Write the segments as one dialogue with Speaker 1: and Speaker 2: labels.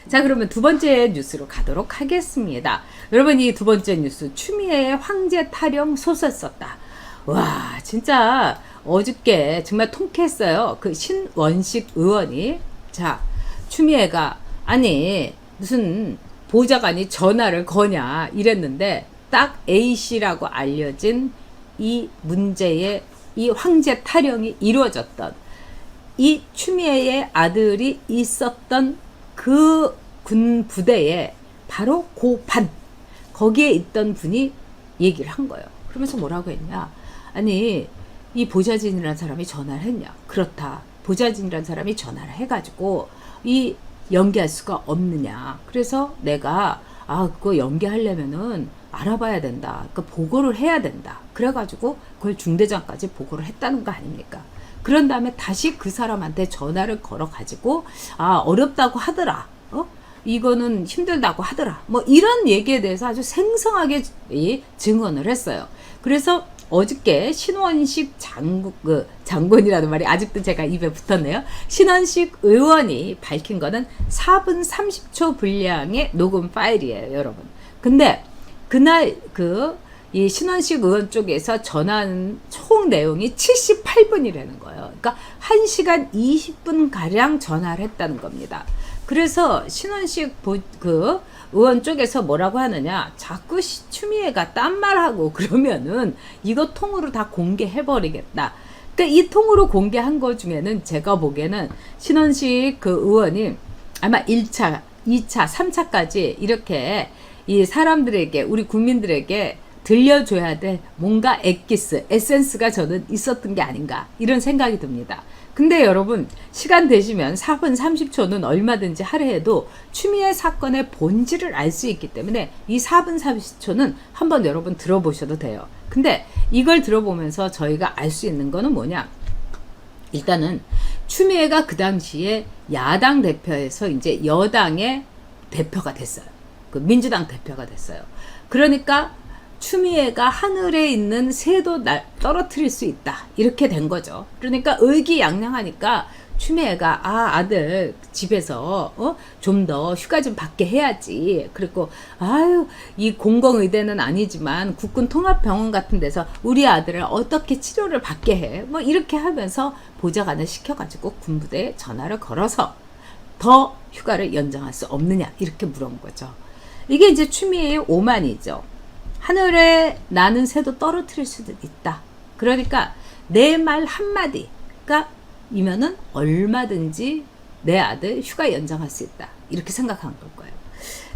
Speaker 1: 자, 그러면 두 번째 뉴스로 가도록 하겠습니다. 여러분, 이 두 번째 뉴스, 추미애의 황제 타령 소설 썼다. 와, 진짜 어저께 정말 통쾌했어요. 그 신원식 의원이, 자, 추미애가 아니 무슨 보좌관이 전화를 거냐 이랬는데, 딱 A씨라고 알려진 이 문제의 이 황제 타령이 이루어졌던 이 추미애의 아들이 있었던 그 군 부대에 바로 고반, 거기에 있던 분이 얘기를 한 거예요. 그러면서 뭐라고 했냐, 아니 이 보좌진이라는 사람이 전화를 했냐, 그렇다, 보좌진이라는 사람이 전화를 해가지고 이 연기할 수가 없느냐, 그래서 내가 그거 연기하려면은 알아봐야 된다, 그러니까 보고를 해야 된다, 그래가지고 그걸 중대장까지 보고를 했다는 거 아닙니까? 그런 다음에 다시 그 사람한테 전화를 걸어가지고 어렵다고 하더라, 이거는 힘들다고 하더라, 뭐 이런 얘기에 대해서 아주 생생하게 증언을 했어요. 그래서 어저께 신원식 장군이라는 말이 아직도 제가 입에 붙었네요. 신원식 의원이 밝힌 거는 4분 30초 분량의 녹음 파일이에요, 여러분. 근데 그날 이 신원식 의원 쪽에서 전화한 총 내용이 78분이라는 거예요. 그러니까 1시간 20분 가량 전화를 했다는 겁니다. 그래서 신원식 의원 쪽에서 뭐라고 하느냐, 자꾸 추미애가 딴 말하고 그러면은 이거 통으로 다 공개해버리겠다. 그러니까 이 통으로 공개한 거 중에는 제가 보기에는 신원식 의원이 아마 1차, 2차, 3차까지 이렇게 이 사람들에게, 우리 국민들에게 들려줘야 될 뭔가 에센스가 저는 있었던 게 아닌가, 이런 생각이 듭니다. 근데 여러분, 시간 되시면 4분 30초는 얼마든지 하려 해도 추미애 사건의 본질을 알 수 있기 때문에 이 4분 30초는 한번 여러분 들어보셔도 돼요. 근데 이걸 들어보면서 저희가 알 수 있는 거는 뭐냐, 일단은 추미애가 그 당시에 야당 대표에서 이제 여당의 대표가 됐어요. 그 민주당 대표가 됐어요. 그러니까 추미애가 하늘에 있는 새도 떨어뜨릴 수 있다, 이렇게 된 거죠. 그러니까 의기양양하니까 추미애가 아들 집에서 좀 더 휴가 좀 받게 해야지, 그리고 이 공공의대는 아니지만 국군 통합병원 같은 데서 우리 아들을 어떻게 치료를 받게 해, 뭐 이렇게 하면서 보좌관을 시켜가지고 군부대에 전화를 걸어서 더 휴가를 연장할 수 없느냐, 이렇게 물어본 거죠. 이게 이제 추미애의 오만이죠. 하늘에 나는 새도 떨어뜨릴 수도 있다. 그러니까 내 말 한마디가 이면은 얼마든지 내 아들 휴가 연장할 수 있다, 이렇게 생각한 걸 거예요.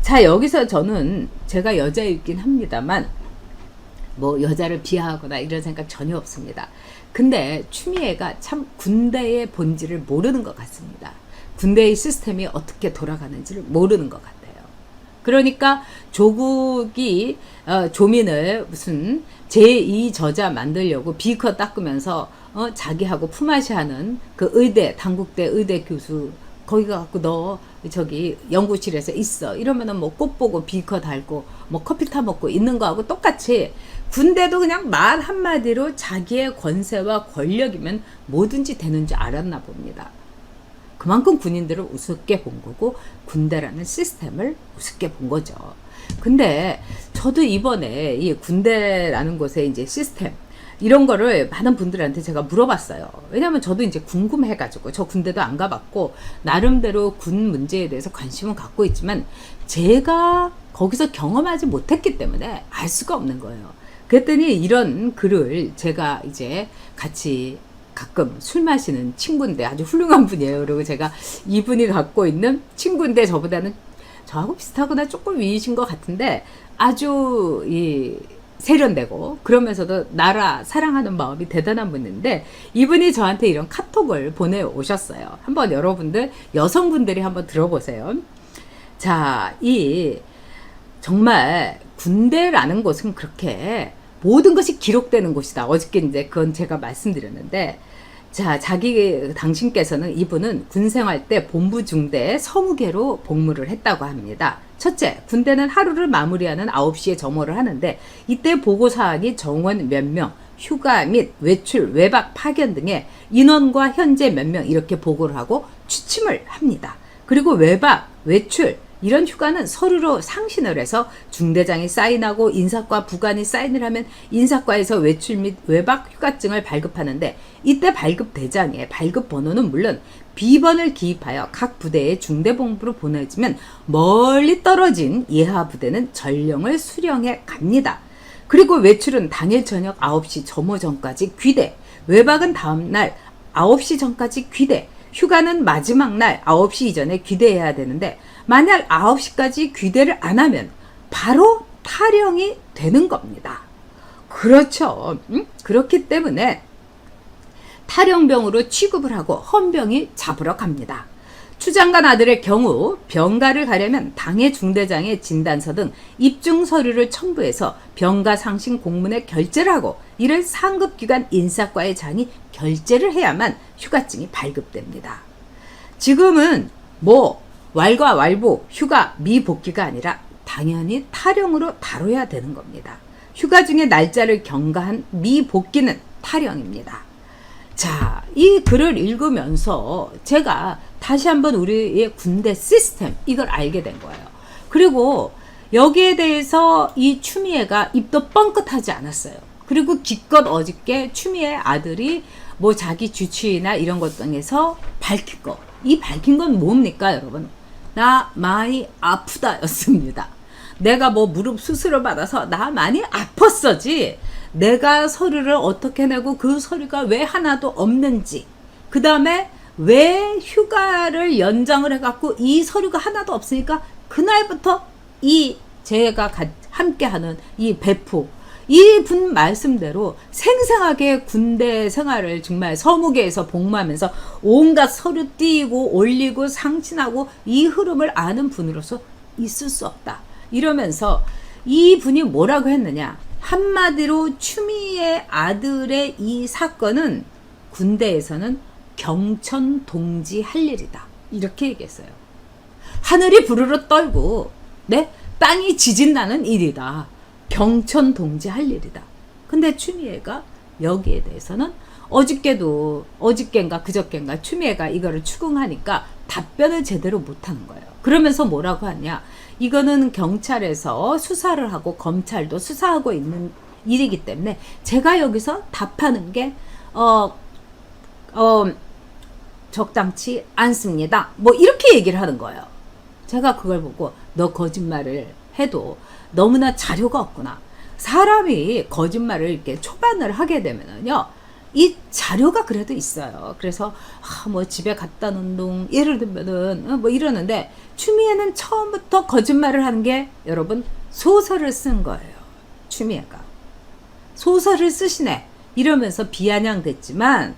Speaker 1: 자, 여기서 저는 제가 여자이긴 합니다만 뭐 여자를 비하하거나 이런 생각 전혀 없습니다. 근데 추미애가 참 군대의 본질을 모르는 것 같습니다. 군대의 시스템이 어떻게 돌아가는지를 모르는 것 같아요. 그러니까 조국이 조민을 무슨 제2 저자 만들려고 비커 닦으면서 자기하고 품앗이하는 그 의대, 당국대 의대 교수, 거기 가갖고 너 저기 연구실에서 있어 이러면은 뭐 꽃 보고 비커 달고 뭐 커피 타 먹고 있는 거하고 똑같이 군대도 그냥 말 한마디로 자기의 권세와 권력이면 뭐든지 되는 줄 알았나 봅니다. 그만큼 군인들을 우습게 본 거고 군대라는 시스템을 우습게 본 거죠. 근데 저도 이번에 이 군대라는 곳의 이제 시스템 이런 거를 많은 분들한테 제가 물어봤어요. 왜냐면 저도 이제 궁금해가지고, 저 군대도 안 가봤고 나름대로 군 문제에 대해서 관심은 갖고 있지만 제가 거기서 경험하지 못했기 때문에 알 수가 없는 거예요. 그랬더니 이런 글을 제가 이제 같이 가끔 술 마시는 친구인데 아주 훌륭한 분이에요. 그리고 제가 이분이 갖고 있는 친구인데 저보다는 저하고 비슷하거나 조금 위이신 것 같은데 아주 세련되고 그러면서도 나라 사랑하는 마음이 대단한 분인데, 이분이 저한테 이런 카톡을 보내오셨어요. 한번 여러분들 여성분들이 한번 들어보세요. 자, 정말 군대라는 곳은 그렇게 모든 것이 기록되는 곳이다. 어저께 이제 그건 제가 말씀드렸는데, 자, 당신께서는 이분은 군 생활 때 본부 중대에 서무계로 복무를 했다고 합니다. 첫째, 군대는 하루를 마무리하는 9시에 점호를 하는데 이때 보고사항이 정원 몇 명, 휴가 및 외출, 외박, 파견 등의 인원과 현재 몇 명 이렇게 보고를 하고 취침을 합니다. 그리고 외박, 외출, 이런 휴가는 서류로 상신을 해서 중대장이 사인하고 인사과 부관이 사인을 하면 인사과에서 외출 및 외박 휴가증을 발급하는데 이때 발급 대장에 발급 번호는 물론 비번을 기입하여 각 부대의 중대본부로 보내지면 멀리 떨어진 예하 부대는 전령을 수령해 갑니다. 그리고 외출은 당일 저녁 9시 점호 전까지 귀대, 외박은 다음날 9시 전까지 귀대, 휴가는 마지막 날 9시 이전에 귀대해야 되는데 만약 9시까지 귀대를 안 하면 바로 탈영이 되는 겁니다. 그렇죠. 그렇기 때문에 탈영병으로 취급을 하고 헌병이 잡으러 갑니다. 추장관 아들의 경우 병가를 가려면 당해 중대장의 진단서 등 입증 서류를 첨부해서 병가 상신 공문에 결제를 하고 이를 상급기관 인사과의 장이 결제를 해야만 휴가증이 발급됩니다. 지금은 왈과 왈부, 휴가, 미복귀가 아니라 당연히 탈영으로 다뤄야 되는 겁니다. 휴가 중에 날짜를 경과한 미복귀는 탈영입니다. 자, 이 글을 읽으면서 제가 다시 한번 우리의 군대 시스템 이걸 알게 된 거예요. 그리고 여기에 대해서 이 추미애가 입도 뻥끗하지 않았어요. 그리고 기껏 어저께 추미애 아들이 자기 주치의나 이런 것 등에서 밝힌 거. 이 밝힌 건 뭡니까, 여러분? 나 많이 아프다 였습니다. 내가 무릎 수술을 받아서 나 많이 아팠어지. 내가 서류를 어떻게 내고 그 서류가 왜 하나도 없는지, 그 다음에 왜 휴가를 연장을 해갖고 이 서류가 하나도 없으니까 그날부터 제가 함께하는 이 배프, 이분 말씀대로 생생하게 군대 생활을 정말 서무계에서 복무하면서 온갖 서류 띄고 올리고 상신하고 이 흐름을 아는 분으로서 있을 수 없다. 이러면서 이 분이 뭐라고 했느냐. 한마디로 추미애 아들의 이 사건은 군대에서는 경천 동지 할 일이다. 이렇게 얘기했어요. 하늘이 부르르 떨고 땅이 지진나는 일이다. 경천 동지 할 일이다. 근데 추미애가 여기에 대해서는 어저께인가 그저께인가 추미애가 이거를 추궁하니까 답변을 제대로 못하는 거예요. 그러면서 뭐라고 하냐. 이거는 경찰에서 수사를 하고 검찰도 수사하고 있는 일이기 때문에 제가 여기서 답하는 게 적당치 않습니다. 이렇게 얘기를 하는 거예요. 제가 그걸 보고 너 거짓말을 해도 너무나 자료가 없구나. 사람이 거짓말을 이렇게 초반을 하게 되면은요, 이 자료가 그래도 있어요. 그래서 집에 갖다 놓은 동 예를 들면은 이러는데 추미애는 처음부터 거짓말을 하는 게 여러분 소설을 쓴 거예요. 추미애가 소설을 쓰시네 이러면서 비아냥댔지만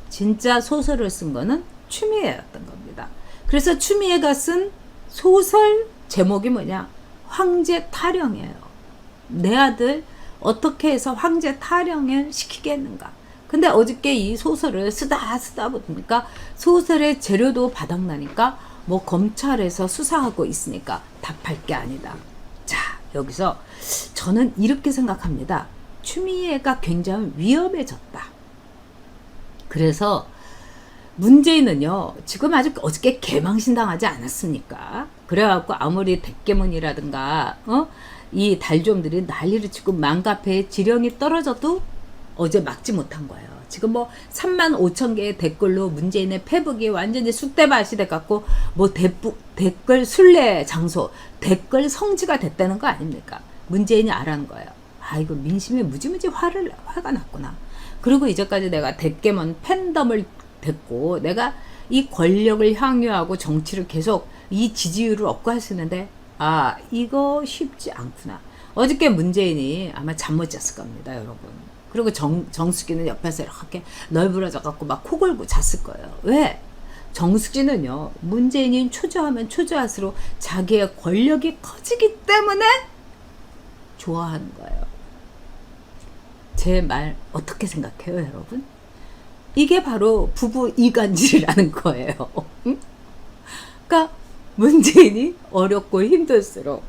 Speaker 1: 진짜 소설을 쓴 거는 추미애였던 겁니다. 그래서 추미애가 쓴 소설 제목이 뭐냐? 황제 탈영이에요. 내 아들 어떻게 해서 황제 탈영을 시키겠는가. 근데 어저께 이 소설을 쓰다 보니까 소설의 재료도 바닥나니까 검찰에서 수사하고 있으니까 답할 게 아니다. 자, 여기서 저는 이렇게 생각합니다. 추미애가 굉장히 위험해졌다. 그래서 문재인은요, 지금 아직 어저께 개망신당하지 않았습니까? 그래갖고 아무리 대깨문이라든가 이 달좀들이 난리를 치고 맘카페에 지령이 떨어져도 어제 막지 못한 거예요. 지금 3만 5천 개의 댓글로 문재인의 페북이 완전히 쑥대밭이 돼갖고 댓글 순례 장소, 댓글 성지가 됐다는 거 아닙니까? 문재인이 알아는 거예요. 이거 민심이 무지무지 화가 났구나. 그리고 이제까지 내가 대깨문 팬덤을 됐고 내가 이 권력을 향유하고 정치를 계속 이 지지율을 얻고 했었는데 이거 쉽지 않구나. 어저께 문재인이 아마 잠 못 잤을 겁니다, 여러분. 그리고 정수기는 옆에서 이렇게 널브러져 갖고 막 코 골고 잤을 거예요. 왜? 정수기는요, 문재인이 초조하면 초조할수록 자기의 권력이 커지기 때문에 좋아하는 거예요. 제 말 어떻게 생각해요, 여러분? 이게 바로 부부 이간질이라는 거예요. 응? 그러니까 문재인이 어렵고 힘들수록,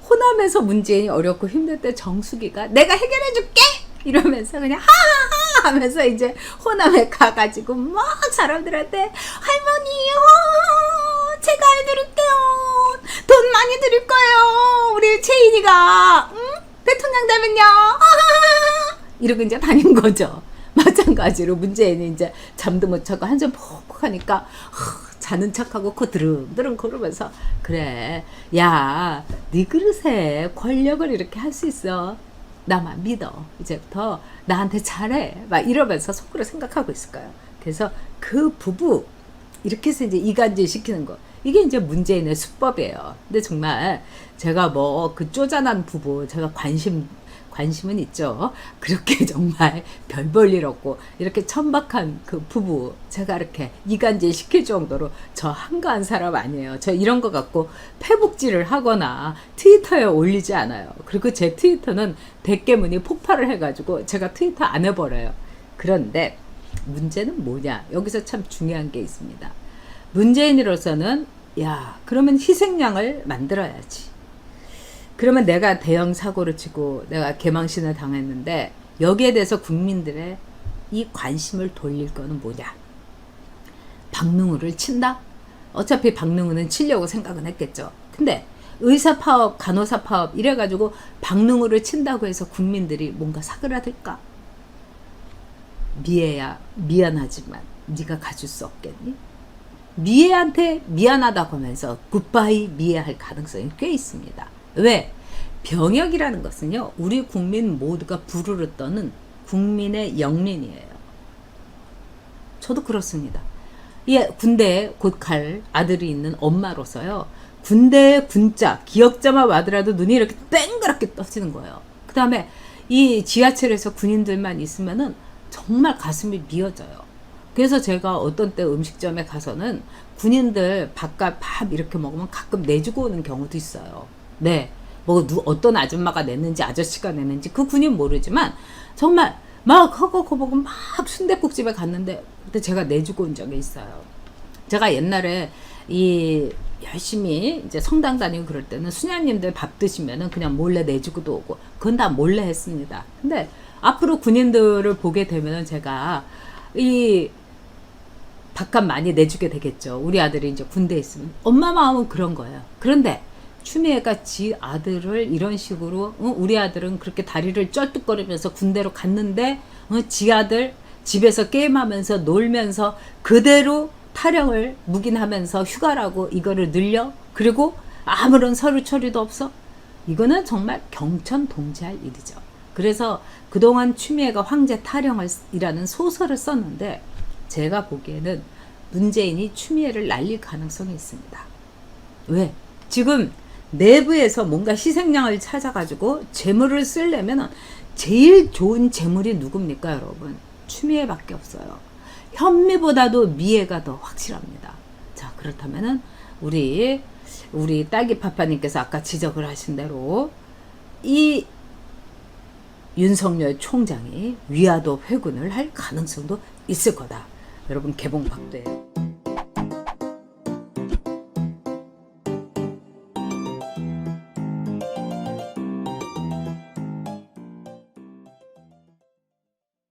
Speaker 1: 호남에서 문재인이 어렵고 힘들 때 정수기가 내가 해결해 줄게 이러면서 그냥 하하하 하면서 이제 호남에 가가지고 막 사람들한테 할머니 제가 해드릴게요, 돈 많이 드릴 거예요, 우리 채인이가 대통령 되면요 하하하 이러고 이제 다닌 거죠. 마찬가지로 문재인이 이제 잠도 못 자고 한숨 푹푹 하니까 자는 척하고 코 드릉드릉 거르면서, 그래 야 네 그릇에 권력을 이렇게 할 수 있어, 나만 믿어, 이제부터 나한테 잘해, 막 이러면서 속으로 생각하고 있을 거예요. 그래서 그 부부 이렇게 해서 이제 이간질 시키는 거, 이게 이제 문재인의 수법이에요. 근데 정말 제가 뭐 그 쪼잔한 부부 제가 관심은 있죠. 그렇게 정말 별 볼 일 없고 이렇게 천박한 그 부부 제가 이렇게 이간질 시킬 정도로 저 한가한 사람 아니에요. 저 이런 거 갖고 페북질을 하거나 트위터에 올리지 않아요. 그리고 제 트위터는 대깨문이 폭발을 해가지고 제가 트위터 안 해버려요. 그런데 문제는 뭐냐, 여기서 참 중요한 게 있습니다. 문재인으로서는 야 그러면 희생양을 만들어야지. 그러면 내가 대형 사고를 치고 내가 개망신을 당했는데 여기에 대해서 국민들의 이 관심을 돌릴 거는 뭐냐, 박능우를 친다? 어차피 박능우는 치려고 생각은 했겠죠. 근데 의사 파업, 간호사 파업 이래가지고 박능우를 친다고 해서 국민들이 뭔가 사그라들까? 미애야 미안하지만 네가 가질 수 없겠니? 미애한테 미안하다고 하면서 굿바이 미애할 가능성이 꽤 있습니다. 왜? 병역이라는 것은요, 우리 국민 모두가 부르르 떠는 국민의 영린이에요. 저도 그렇습니다. 예, 군대에 곧 갈 아들이 있는 엄마로서요, 군대에 군자, 기억자만 와더라도 눈이 이렇게 땡그랗게 떠지는 거예요. 그 다음에 이 지하철에서 군인들만 있으면은 정말 가슴이 미어져요. 그래서 제가 어떤 때 음식점에 가서는 군인들 밥값 밥 이렇게 먹으면 가끔 내주고 오는 경우도 있어요. 네. 뭐 어떤 아줌마가 냈는지 아저씨가 냈는지 그 군인 모르지만 정말 막 허거거보고 막 순댓국집에 갔는데 그때 제가 내주고 온 적이 있어요. 제가 옛날에 이 열심히 이제 성당 다니고 그럴 때는 수녀님들 밥 드시면은 그냥 몰래 내주고도 오고 그건 다 몰래 했습니다. 근데 앞으로 군인들을 보게 되면은 제가 이 밥값 많이 내주게 되겠죠. 우리 아들이 이제 군대에 있으면. 엄마 마음은 그런 거예요. 그런데 추미애가 지 아들을 이런 식으로, 우리 아들은 그렇게 다리를 쩔뚝거리면서 군대로 갔는데 지 아들 집에서 게임하면서 놀면서 그대로 타령을 묵인하면서 휴가라고 이거를 늘려? 그리고 아무런 서류 처리도 없어? 이거는 정말 경천 동지할 일이죠. 그래서 그동안 추미애가 황제 타령이라는 소설을 썼는데 제가 보기에는 문재인이 추미애를 날릴 가능성이 있습니다. 왜? 지금 내부에서 뭔가 희생양을 찾아가지고 재물을 쓰려면 제일 좋은 재물이 누굽니까, 여러분? 추미애밖에 없어요. 현미보다도 미애가 더 확실합니다. 자, 그렇다면은 우리 딸기파파님께서 아까 지적을 하신 대로 이 윤석열 총장이 위화도 회군을 할 가능성도 있을 거다. 여러분 개봉 박대.